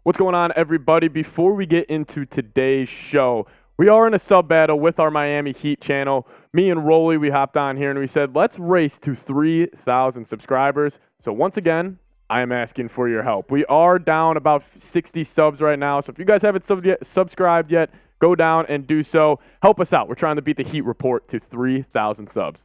What's going on, everybody? Before we get into today's show, we are in a sub battle with our Miami Heat channel. Me and Rolly, we hopped on here and we said, let's race to 3,000 subscribers. So once again, I am asking for your help. We are down about 60 subs right now. So if you guys haven't subscribed yet, go down and do so. Help us out. We're trying to beat the Heat Report to 3,000 subs.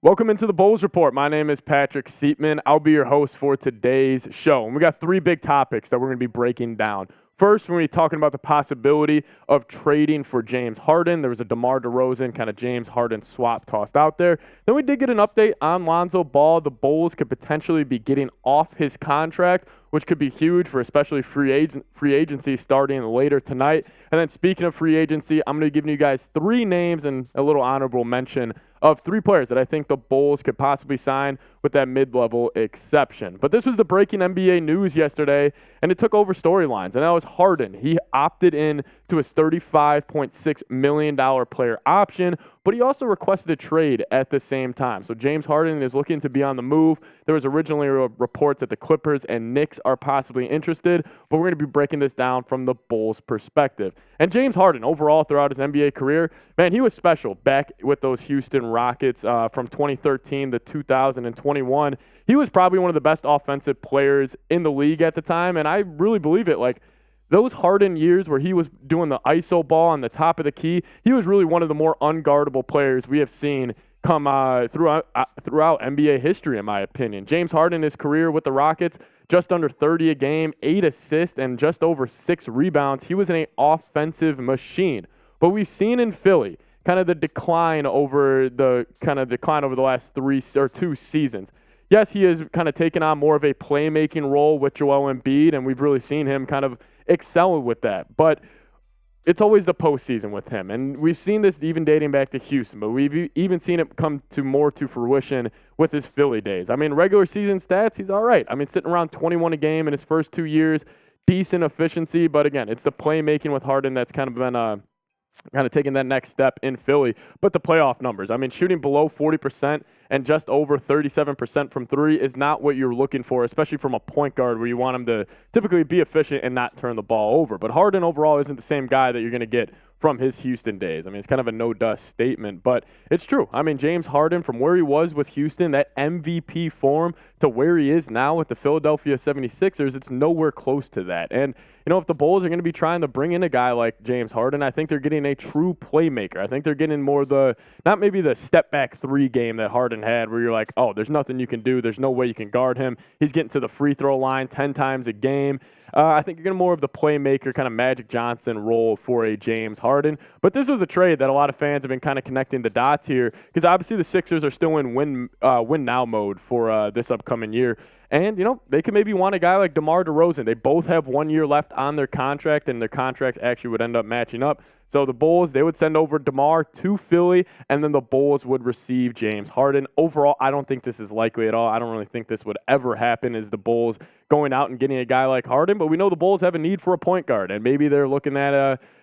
Welcome into the Bulls Report. My name is Patrick Siepman. I'll be your host for today's show. And we got three big topics that we're going to be breaking down. First, we're going to be talking about the possibility of trading for James Harden. There was a DeMar DeRozan kind of James Harden swap tossed out there. Then we did get an update on Lonzo Ball. The Bulls could potentially be getting off his contract, which could be huge for especially free agency starting later tonight. And then speaking of free agency, I'm going to be giving you guys three names and a little honorable mention of three players that I think the Bulls could possibly sign with that mid-level exception. But this was the breaking NBA news yesterday, and it took over storylines, and that was Harden. He opted in to his $35.6 million player option, but he also requested a trade at the same time. So James Harden is looking to be on the move. There was originally reports that the Clippers and Knicks are possibly interested, but we're going to be breaking this down from the Bulls' perspective. And James Harden, overall, throughout his NBA career, man, he was special back with those Houston Rockets from 2013 to 2021. He was probably one of the best offensive players in the league at the time, and I really believe it. Like, those Harden years where he was doing the ISO ball on the top of the key, he was really one of the more unguardable players we have seen come throughout NBA history, in my opinion. James Harden, his career with the Rockets, just under 30 a game, 8 assists, and just over 6 rebounds. He was an offensive machine. But we've seen in Philly kind of the decline over the last 2 seasons. Yes, he has kind of taken on more of a playmaking role with Joel Embiid, and we've really seen him kind of excel with that. But it's always the postseason with him. And we've seen this even dating back to Houston, but we've even seen it come to fruition with his Philly days. I mean, regular season stats, he's all right. I mean, sitting around 21 a game in his first 2 years, decent efficiency. But again, it's the playmaking with Harden that's kind of been taking that next step in Philly. But the playoff numbers, I mean, shooting below 40% and just over 37% from three is not what you're looking for, especially from a point guard where you want him to typically be efficient and not turn the ball over. But Harden overall isn't the same guy that you're going to get from his Houston days. I mean, it's kind of a no-dust statement, but it's true. I mean, James Harden, from where he was with Houston, that MVP form, to where he is now with the Philadelphia 76ers, it's nowhere close to that. And, you know, if the Bulls are going to be trying to bring in a guy like James Harden, I think they're getting a true playmaker. I think they're getting more not maybe the step-back three game that Harden had where you're like, oh, there's nothing you can do. There's no way you can guard him. He's getting to the free throw line 10 times a game. I think you're getting more of the playmaker, kind of Magic Johnson role for a James Harden. But this was a trade that a lot of fans have been kind of connecting the dots here because obviously the Sixers are still in win now mode for this upcoming year. And, you know, they could maybe want a guy like DeMar DeRozan. They both have 1 year left on their contract, and their contracts actually would end up matching up. So the Bulls, they would send over DeMar to Philly, and then the Bulls would receive James Harden. Overall, I don't think this is likely at all. I don't really think this would ever happen, is the Bulls going out and getting a guy like Harden. But we know the Bulls have a need for a point guard, and maybe they're looking at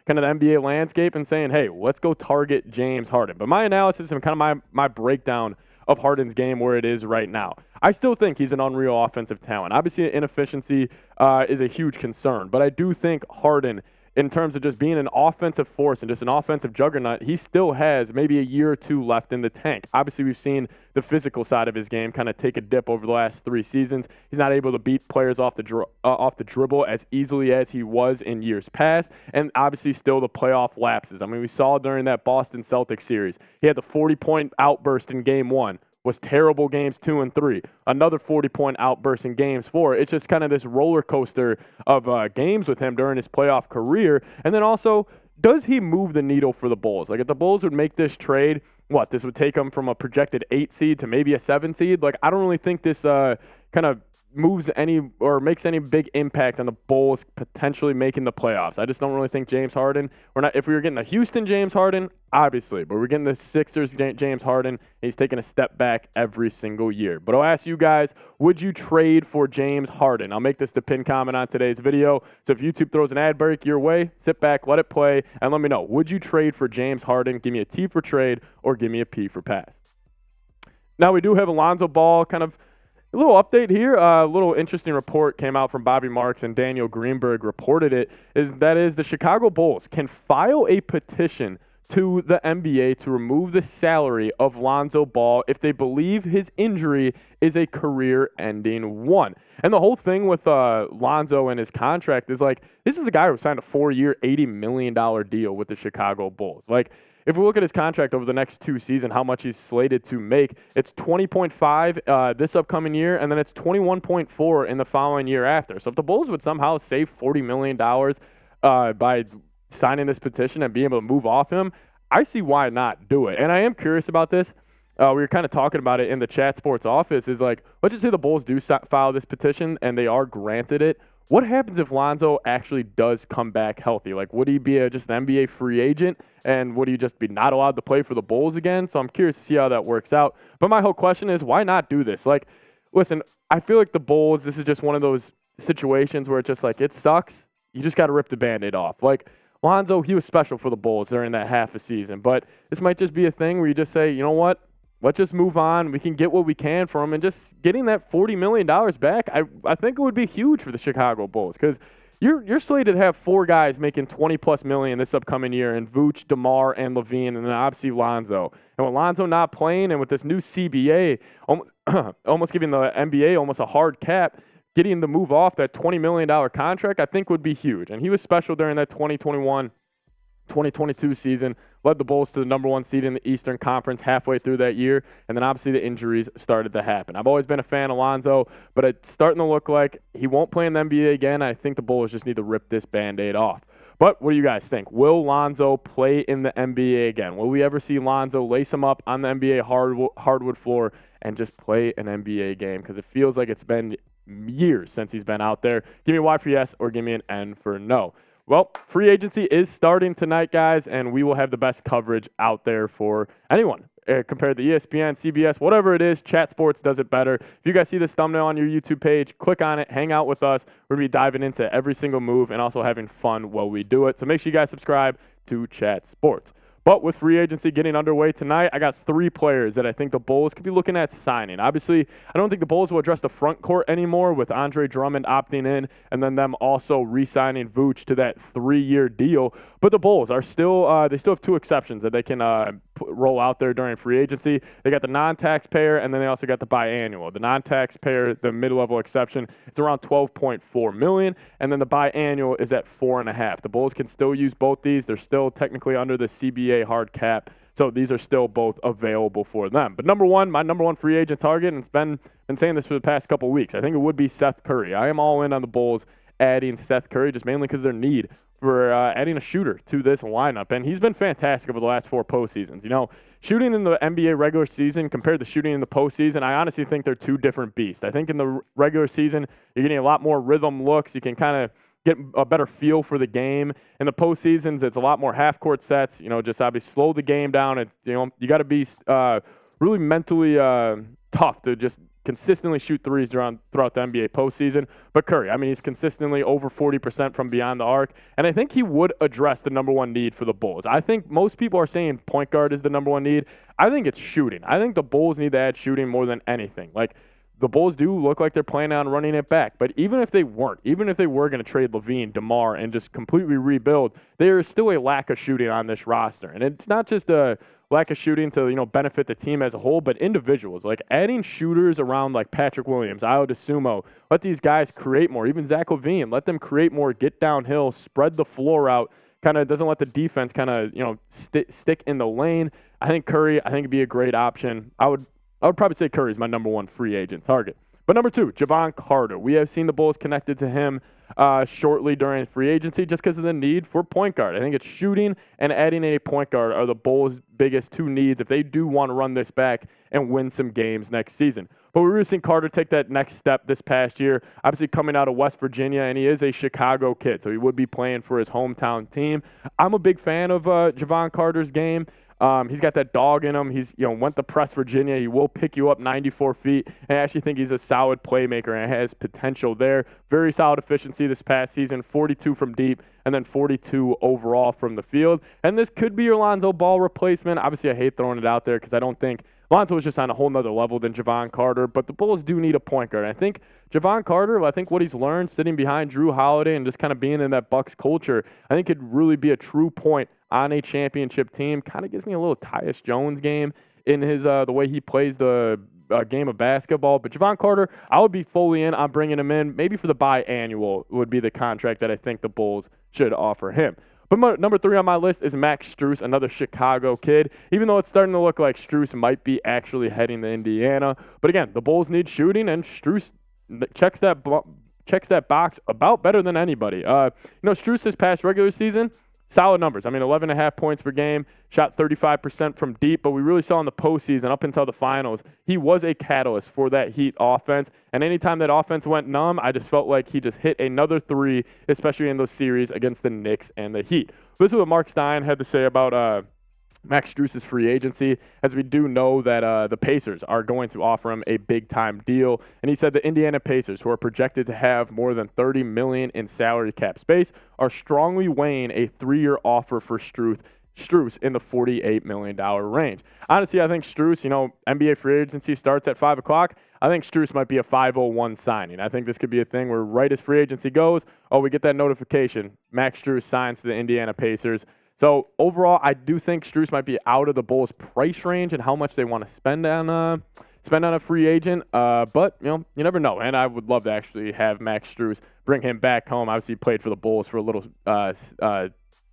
kind of the NBA landscape and saying, hey, let's go target James Harden. But my analysis and kind of my breakdown of Harden's game where it is right now, I still think he's an unreal offensive talent. Obviously, inefficiency is a huge concern, but I do think Harden, in terms of just being an offensive force and just an offensive juggernaut, he still has maybe a year or two left in the tank. Obviously, we've seen the physical side of his game kind of take a dip over the last 3 seasons. He's not able to beat players off the dribble as easily as he was in years past, and obviously still the playoff lapses. I mean, we saw during that Boston Celtics series, he had the 40-point outburst in Game 1. Was terrible games 2 and 3. Another 40-point outburst in games 4. It's just kind of this roller coaster of games with him during his playoff career. And then also, does he move the needle for the Bulls? Like, if the Bulls would make this trade, this would take him from a projected 8 seed to maybe a 7 seed? Like, I don't really think this kind of moves any or makes any big impact on the Bulls potentially making the playoffs. I just don't really think James Harden, if we were getting the Houston James Harden, obviously, but we're getting the Sixers James Harden, and he's taking a step back every single year. But I'll ask you guys, would you trade for James Harden? I'll make this the pin comment on today's video. So if YouTube throws an ad break your way, sit back, let it play, and let me know. Would you trade for James Harden? Give me a T for trade or give me a P for pass. Now we do have Lonzo Ball, kind of a little update here. A little interesting report came out from Bobby Marks and Daniel Greenberg reported it. That is the Chicago Bulls can file a petition to the NBA to remove the salary of Lonzo Ball if they believe his injury is a career-ending one. And the whole thing with Lonzo and his contract is like, this is a guy who signed a 4-year, $80 million deal with the Chicago Bulls. Like, if we look at his contract over the next 2 seasons, how much he's slated to make, it's 20.5 this upcoming year, and then it's 21.4 in the following year after. So if the Bulls would somehow save $40 million by signing this petition and being able to move off him, I see why not do it. And I am curious about this. We were kind of talking about it in the Chat Sports office. Is like, let's just say the Bulls do file this petition and they are granted it. What happens if Lonzo actually does come back healthy? Like, would he be just an NBA free agent, and would he just be not allowed to play for the Bulls again? So I'm curious to see how that works out. But my whole question is, why not do this? Like, listen, I feel like the Bulls, this is just one of those situations where it's just like, it sucks. You just got to rip the Band-Aid off. Like, Lonzo, he was special for the Bulls during that half a season. But this might just be a thing where you just say, you know what? Let's just move on. We can get what we can from him, and just getting that $40 million back, I think it would be huge for the Chicago Bulls, because you're slated to have 4 guys making $20+ million this upcoming year, in Vooch, DeMar, and LaVine, and then obviously Lonzo. And with Lonzo not playing, and with this new CBA almost giving the NBA almost a hard cap, getting to move off that $20 million contract, I think would be huge. And he was special during that 2021-2022 season, led the Bulls to the number 1 seed in the Eastern Conference halfway through that year, and then obviously the injuries started to happen. I've always been a fan of Lonzo, but it's starting to look like he won't play in the NBA again. I think the Bulls just need to rip this Band-Aid off. But what do you guys think? Will Lonzo play in the NBA again? Will we ever see Lonzo lace him up on the NBA hardwood floor and just play an NBA game? Because it feels like it's been years since he's been out there. Give me a Y for yes, or give me an N for no. Well, free agency is starting tonight, guys, and we will have the best coverage out there for anyone compared to ESPN, CBS, whatever it is. Chat Sports does it better. If you guys see this thumbnail on your YouTube page, click on it, hang out with us. We're going to be diving into every single move and also having fun while we do it. So make sure you guys subscribe to Chat Sports. But with free agency getting underway tonight, I got 3 players that I think the Bulls could be looking at signing. Obviously, I don't think the Bulls will address the front court anymore with Andre Drummond opting in and then them also re-signing Vooch to that 3-year deal. But the Bulls are still they still have 2 exceptions that they can roll out there during free agency. They got the non-taxpayer, and then they also got the biannual. The non-taxpayer, the mid-level exception, it's around $12.4 million, and then the biannual is at $4.5 million. The Bulls can still use both these. They're still technically under the CBA hard cap, so these are still both available for them. But my number one free agent target, and it's been saying this for the past couple of weeks, I think it would be Seth Curry. I am all in on the Bulls adding Seth Curry, just mainly because their need for adding a shooter to this lineup. And he's been fantastic over the last 4 postseasons. You know, shooting in the NBA regular season compared to shooting in the postseason, I honestly think they're 2 different beasts. I think in the regular season, you're getting a lot more rhythm looks. You can kind of get a better feel for the game. In the postseasons, it's a lot more half-court sets. You know, just obviously slow the game down. And, you know, you got to be really mentally tough to just consistently shoot threes throughout the NBA postseason. But Curry, I mean, he's consistently over 40% from beyond the arc, and I think he would address the number 1 need for the Bulls. I think most people are saying point guard is the number 1 need. I think it's shooting. I think the Bulls need to add shooting more than anything. Like, the Bulls do look like they're planning on running it back, but even if they were going to trade LaVine, DeMar, and just completely rebuild, there is still a lack of shooting on this roster. And it's not just a lack of shooting to, you know, benefit the team as a whole, but individuals. Like adding shooters around like Patrick Williams, Ayo DeSumo, let these guys create more. Even Zach LaVine, let them create more, get downhill, spread the floor out, kind of doesn't let the defense kind of, you know, stick in the lane. I think Curry, it'd be a great option. I would probably say Curry is my number 1 free agent target. But number 2, Jevon Carter. We have seen the Bulls connected to him shortly during free agency just because of the need for point guard. I think it's shooting and adding a point guard are the Bulls' biggest 2 needs if they do want to run this back and win some games next season. But we've really seen Carter take that next step this past year, obviously coming out of West Virginia, and he is a Chicago kid, so he would be playing for his hometown team. I'm a big fan of Jevon Carter's game. He's got that dog in him. He's, you know, went to Press Virginia. He will pick you up 94 feet. And I actually think he's a solid playmaker and has potential there. Very solid efficiency this past season, 42 from deep and then 42 overall from the field. And this could be your Lonzo Ball replacement. Obviously, I hate throwing it out there because I don't think Lonzo was just on a whole nother level than Jevon Carter, but the Bulls do need a point guard. I think Jevon Carter, I think what he's learned sitting behind Drew Holiday and just kind of being in that Bucks culture, I think could really be a true point on a championship team. Kind of gives me a little Tyus Jones game in his the way he plays the game of basketball. But Jevon Carter, I would be fully in on bringing him in. Maybe for the biannual would be the contract that I think the Bulls should offer him. But number 3 on my list is Max Strus, another Chicago kid, even though it's starting to look like Strus might be actually heading to Indiana. But again, the Bulls need shooting, and Strus checks that box about better than anybody. Strus this past regular season, solid numbers. I mean, 11.5 points per game, shot 35% from deep, but we really saw in the postseason up until the finals, he was a catalyst for that Heat offense. And anytime that offense went numb, I just felt like he just hit another 3, especially in those series against the Knicks and the Heat. This is what Mark Stein had to say about Max Strus's free agency, as we do know that the Pacers are going to offer him a big-time deal. And he said the Indiana Pacers, who are projected to have more than $30 million in salary cap space, are strongly weighing a 3-year offer for Strus in the $48 million range. Honestly, I think Strus, NBA free agency starts at 5 o'clock. I think Strus might be a 501 signing. I think this could be a thing where right as free agency goes, we get that notification. Max Strus signs to the Indiana Pacers. So overall, I do think Strus might be out of the Bulls' price range and how much they want to spend on a free agent. But you never know. And I would love to actually have Max Strus, bring him back home. Obviously, he played for the Bulls for a little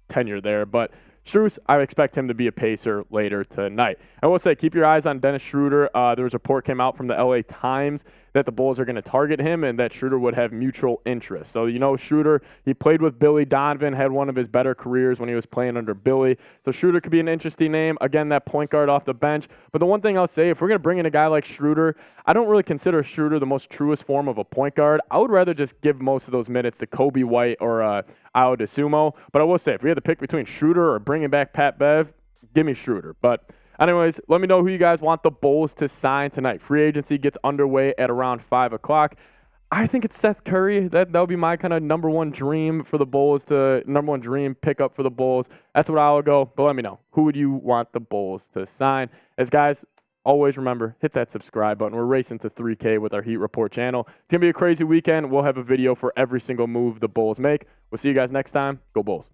tenure there, but Strus, I expect him to be a Pacer later tonight. I will say, keep your eyes on Dennis Schroder. There was a report came out from the LA Times that the Bulls are going to target him and that Schroder would have mutual interest. So, Schroder, he played with Billy Donovan, had one of his better careers when he was playing under Billy. So Schroder could be an interesting name. Again, that point guard off the bench. But the one thing I'll say, if we're going to bring in a guy like Schroder, I don't really consider Schroder the most truest form of a point guard. I would rather just give most of those minutes to Kobe White or Ao DeSumo. But I will say, if we had to pick between Schroder or bringing back Pat Bev, give me Schroder. But anyways, let me know who you guys want the Bulls to sign tonight. Free agency gets underway at around 5 o'clock. I think it's Seth Curry. That would be my kind of number one dream for the Bulls, number one dream pickup for the Bulls. That's what I'll go. But let me know. Who would you want the Bulls to sign? As guys, always remember, hit that subscribe button. We're racing to 3K with our Heat Report channel. It's going to be a crazy weekend. We'll have a video for every single move the Bulls make. We'll see you guys next time. Go Bulls.